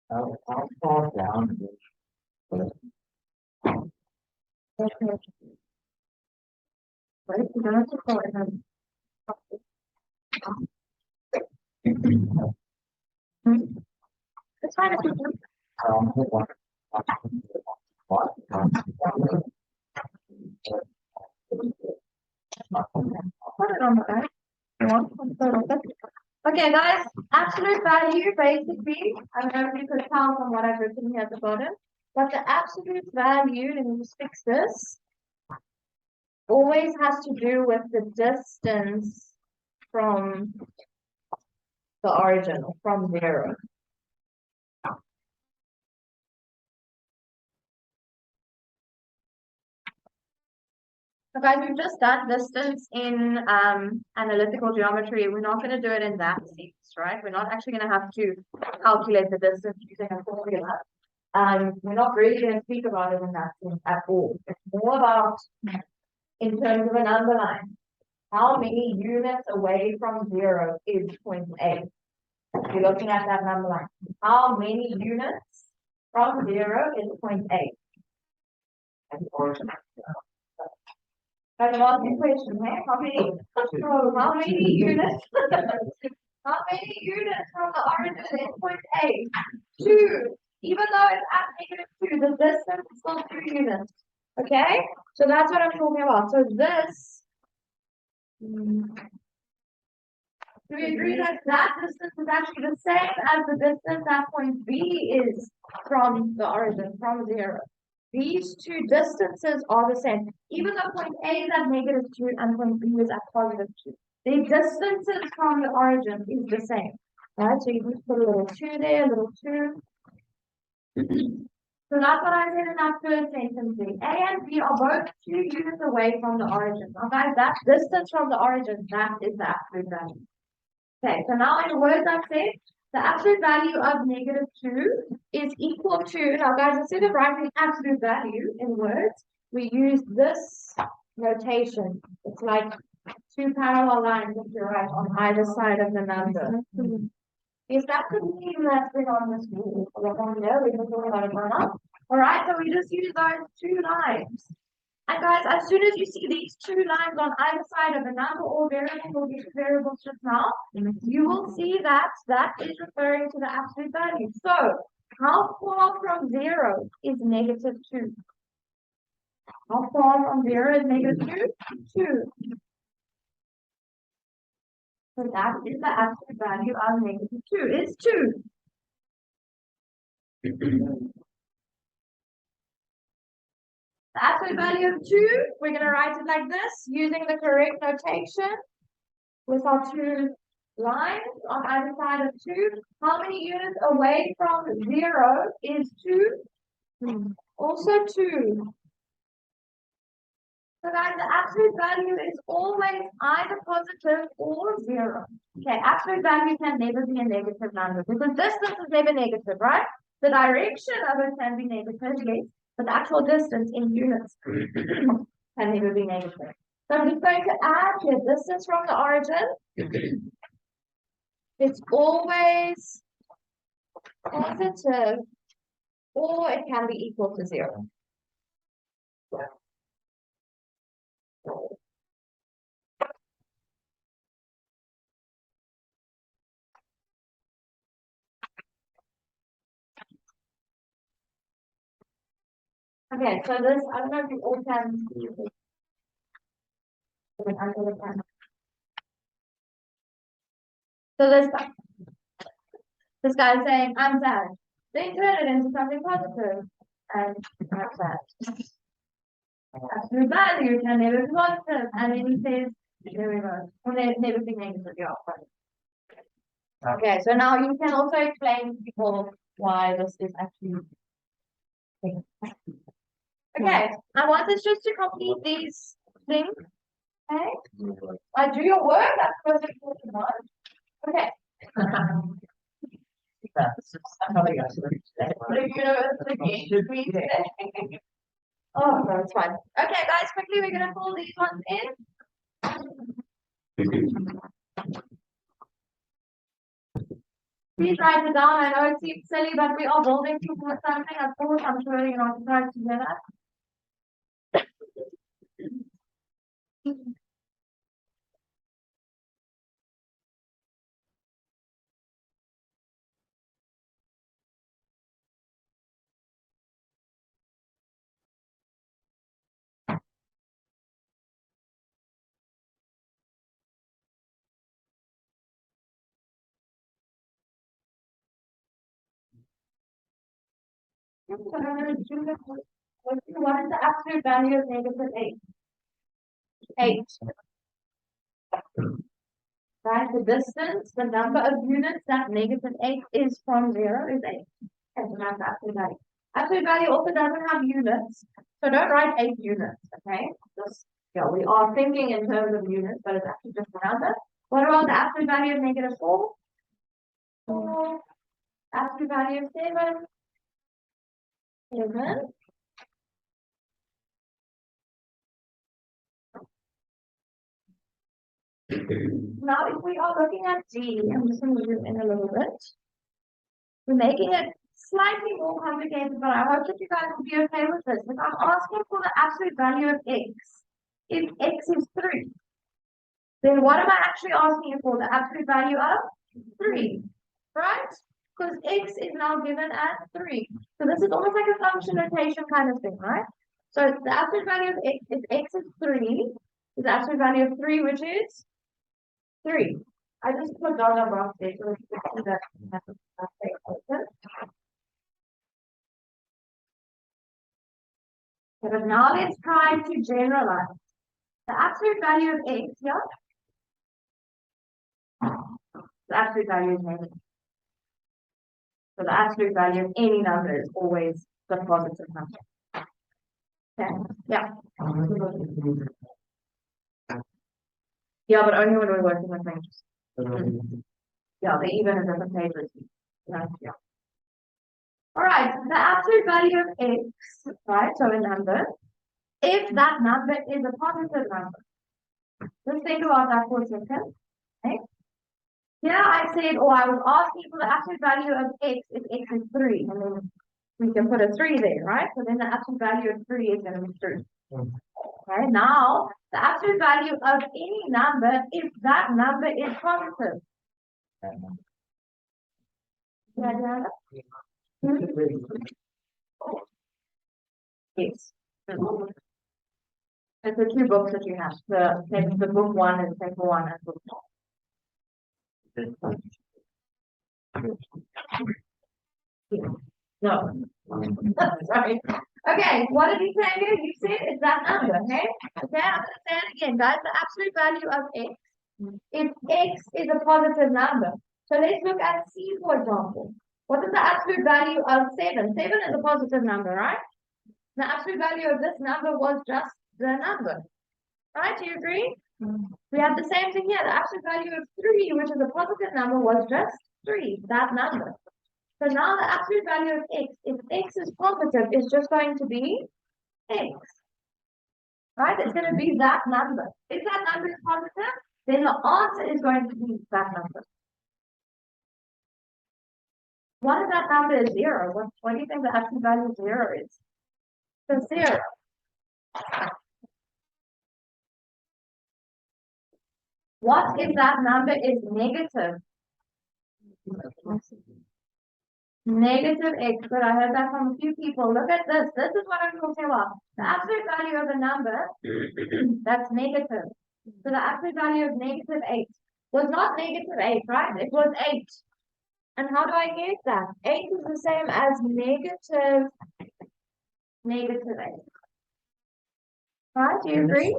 I'll fall down. Okay. Right, so that's a call. It's fine if you do. Put it on the back. Okay, guys, absolute value basically, I don't know if you could tell from what I've written here at the bottom, but the absolute value, let me just fix this, always has to do with the distance from the origin, or from zero. So guys, we've just done distance in analytical geometry. We're not going to do it in that sense, right? We're not actually going to have to calculate the distance using a formula. We're not really going to speak about it in that sense at all. It's more about, in terms of an underline, how many units away from zero is point A? You're looking at that number line. How many units from zero is point A? That's one question, right? How many? So how many units? How many units from the origin is point A? 2. Even though it's at -2, the distance is still 2 units. Okay? So that's what I'm talking about. So this, do we agree that that distance is actually the same as the distance that point B is from the origin, from 0? These two distances are the same. Even though point A is at -2 and point B is at +2. The distances from the origin is the same. Right? So you just put a little 2 there, a little 2. So that's what I said in that first sentence. A and B are both 2 units away from the origin. Now guys, that distance from the origin, that is the absolute value. Okay, so now in the words I've said, the absolute value of -2 is equal to, now guys, instead of writing absolute value in words, we use this notation. It's like 2 parallel lines that you write on either side of the number. Is that the theme that's been on this week? We don't know, we've been talking about it going on. Alright, so we just use those 2 lines. And guys, as soon as you see these 2 lines on either side of a number or variable, we'll get to variables just now, you will see that that is referring to the absolute value. So, how far from 0 is -2? How far from 0 is -2? 2. So that is the absolute value of -2. It's 2. The absolute value of 2, we're going to write it like this, using the correct notation with our 2 lines on either side of 2. How many units away from 0 is 2? Also 2. So guys, the absolute value is always either positive or 0. Okay, absolute value can never be a negative number because distance is never negative, right? The direction of it can be negative, yes, but the actual distance in units can never be negative. So I'm just going to add here distance from the origin. It's always positive or it can be equal to 0. Okay, so this, I don't know if you all can see this. So this guy is saying, I'm sad. They turn it into something positive. and like that. Absolute value can never be positive, and then he says, there we go. Well, there's never be negative, yeah. Okay, so now you can also explain to people why this is actually. Okay, I want us just to complete these things. Okay, I do your work. That's perfect for tonight. Okay. Oh, no, it's fine. Okay, guys, quickly, we're gonna pull these ones in. Please write it down. I know it seems silly, but we are building towards something. Of course, I'm sure you're not surprised to hear that. What is the absolute value of negative 8? 8. Right, the distance, the number of units that negative 8 is from 0 is 8. Okay, so that's the absolute value. Absolute value also doesn't have units, so don't write 8 units, okay? Just, yeah, we are thinking in terms of units, but it's actually just a number. What about the absolute value of negative 4? 4. Absolute value of 7? 7. Now, if we are looking at G, I'm just going to zoom in a little bit. We're making it slightly more complicated, but I hope that you guys will be okay with this. If I'm asking for the absolute value of x, if x is 3, then what am I actually asking you for? The absolute value of 3, right? Because x is now given as 3. So this is almost like a function notation kind of thing, right? So the absolute value of x, if x is 3, is the absolute value of 3, which is 3. I just put dollar box there so you can see that. But now let's try to generalize. The absolute value of x, yeah? The absolute value is negative. So the absolute value of any number is always the positive number. Okay, yeah. Yeah, but only when we're working with ranges. Yeah, they even have different pages. Yeah. All right, the absolute value of x, right? So a number. If that number is a positive number, let's think about that for a second. Okay. Here I said, or I was asking for the absolute value of x if x is 3, and then we can put a 3 there, right? So then the absolute value of 3 is going to be 3. Okay, now the absolute value of any number if that number is positive. Yeah, yes. It's the 2 books that you have. The book 1 and paper 1 and book 2. No. Sorry. Okay, what did you say here? You said it's that number, okay? Okay, I'm going to say it again, guys. The absolute value of x, if x is a positive number. So let's look at C, for example. What is the absolute value of 7? 7 is a positive number, right? The absolute value of this number was just the number. Right? Do you agree? We have the same thing here. The absolute value of 3, which is a positive number, was just 3, that number. So now the absolute value of x, if x is positive, is just going to be x. Right? It's going to be that number. If that number is positive, then the answer is going to be that number. What if that number is 0? What do you think the absolute value of 0 is? So 0. What if that number is negative? Negative x, but I heard that from a few people. Look at this. This is what I'm talking about. The absolute value of a number that's negative. So the absolute value of negative 8 was not negative 8, right? It was 8. And how do I get that? 8 is the same as negative negative 8. Right, do you agree?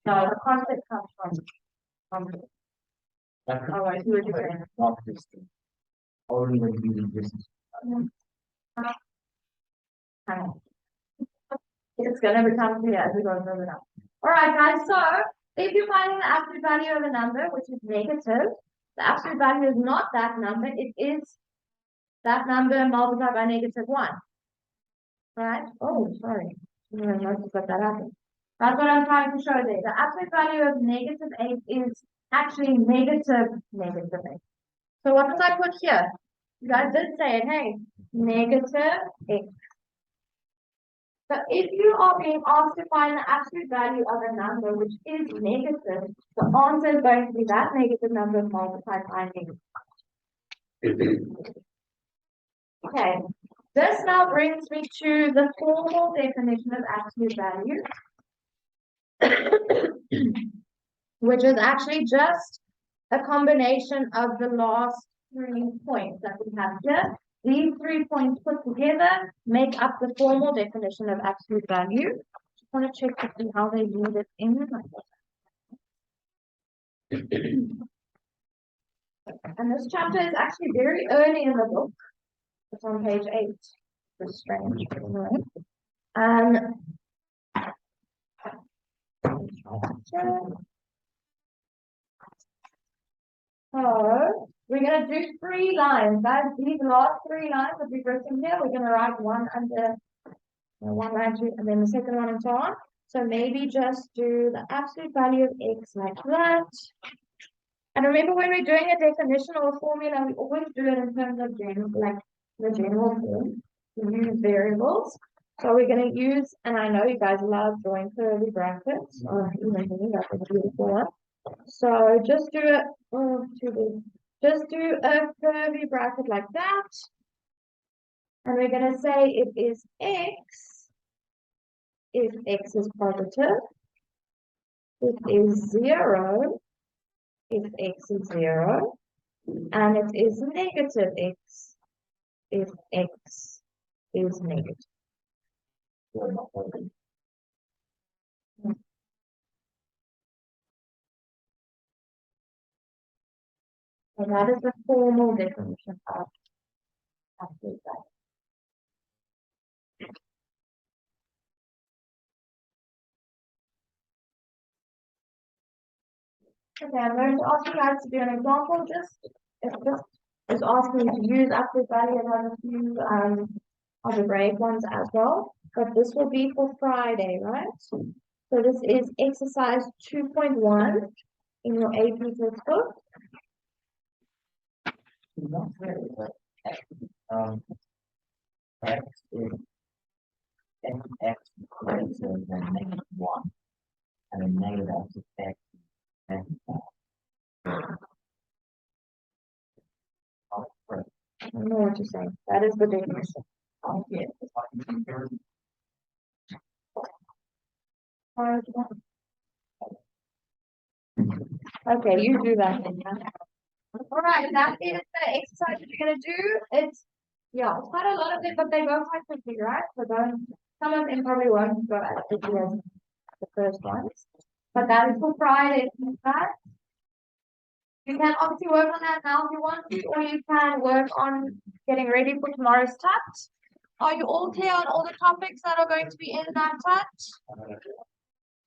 No, the concept comes from oh, I see what you're saying. Only when you use this. It's gonna become clear as we go further down. All right, guys. So if you're finding the absolute value of a number, which is negative, the absolute value is not that number. It is that number multiplied by -1. Right? Oh, sorry. I didn't notice that happened. That's what I'm trying to show there. The absolute value of -8 is actually negative 8. So what did I put here? You guys did say it, hey, negative x. So if you are being asked to find the absolute value of a number which is negative, the answer is going to be that negative number multiplied by negative. Okay, this now brings me to the formal definition of absolute value, which is actually just a combination of the last 3 points that we have here. These 3 points put together make up the formal definition of absolute value. Just want to check to see how they use it in. And this chapter is actually very early in the book. It's on page 8. It's strange. So we're going to do 3 lines. Guys, these last 3 lines that we've written here, we're going to write one under 1 line, 2, and then the second one and so on. So maybe just do the absolute value of x like that. And remember, when we're doing a definition or a formula, we always do it in terms of general, like the general form. We use variables. So we're going to use, and I know you guys love drawing curly brackets, or even me, that's a beautiful one. So just do it, just do a curly bracket like that. And we're going to say it is x if x is positive. It is 0 if x is 0. And it is negative x if x is negative. And that is the formal definition of absolute value. Okay, I'm going to ask you guys to do an example. Just asking you to use absolute value and have a few algebraic ones as well. But this will be for Friday, right? So this is exercise 2.1 in your AP textbook. X is x greater than -1, and a negative x is x and I don't know what you're saying. That is the definition. Okay, you do that then. All right, that is the exercise that you're gonna do. It's quite a lot of it, but they go quite quickly, right? So some of them probably won't go as quickly as the first ones. But that is for Friday, right? You can obviously work on that now if you want to, or you can work on getting ready for tomorrow's TAT. Are you all clear on all the topics that are going to be in that TAT?